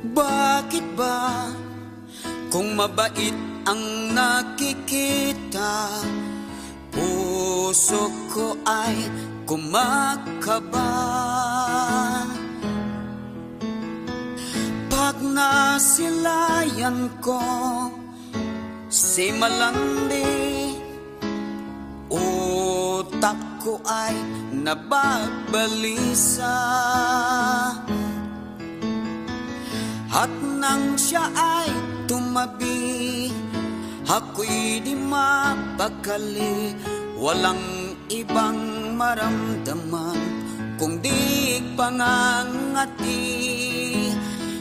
Bakit ba kung mabait ang nakikita, puso ko ay kumakaba? Pag nasilayan ko si malandi, utak ko ay nababalisa. At nang siya ay tumabi, ako'y di mapakali. Walang ibang maramdaman kundi pangangati.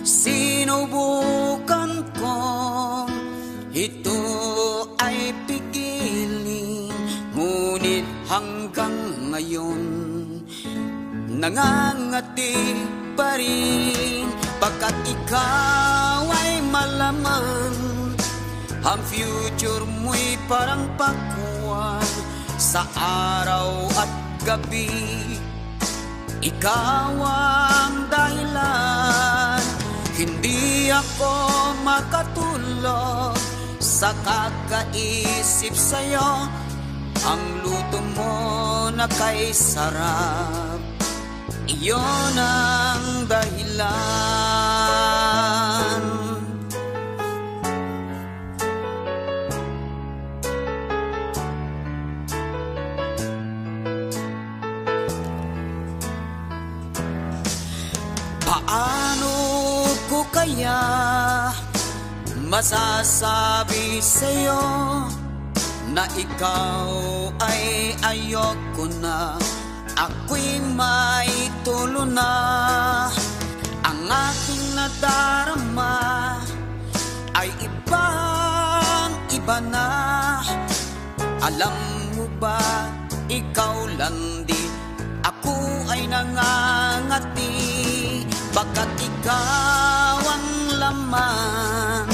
Sinubukan kong ito ay pigilin, ngunit hanggang ngayon nangangati pa rin. Pagkat ikaw ay malaman, ang future mo'y parang pakwan sa araw at gabi. Ikaw ang dahilan, hindi ako makatulog sa kakaisip sa'yo. Ang luto mo na kay sarap, iyon ang dahilan. Paano ko kaya masasabi sa'yo na ikaw ay ayoko na? Ako'y may tulo na, ang aking nadarama ay ibang-iba na. Alam mo ba, ikaw lang din, ako ay nangangati. Pagkat ikaw ang laman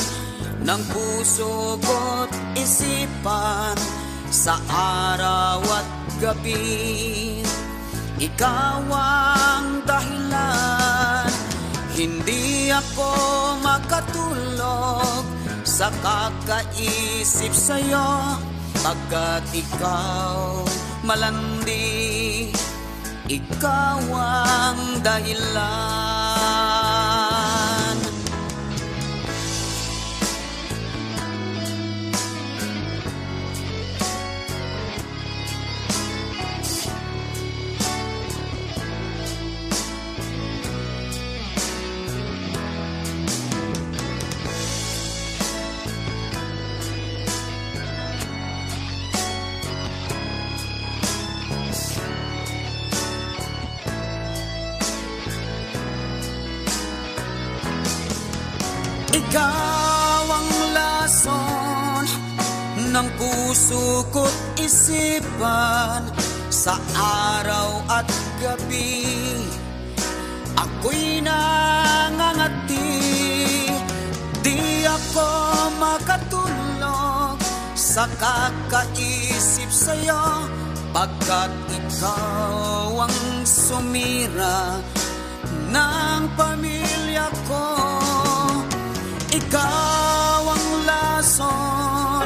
ng puso ko't isipan sa araw at gabi. Ikaw ang dahilan, hindi ako makatulog sa kakaisip sa'yo. Pagkat ikaw malandi, ikaw ang dahilan. Ikaw ang lason ng puso ko't isipan sa araw at gabi. Ako'y nangangati, di ako makatulog sa kakaisip sa'yo. Pagkat ikaw ang sumira ng pamilya ko. Ikaw ang lason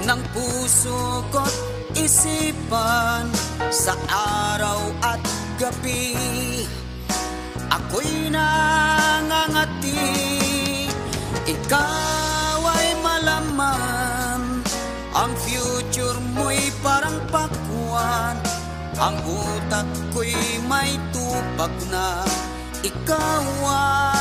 ng puso ko't isipan sa araw at gabi. Ako'y nangangati, ikaw ay malaman, ang future mo'y parang pakwan. Ang utak ko'y may tupag na ikaw ay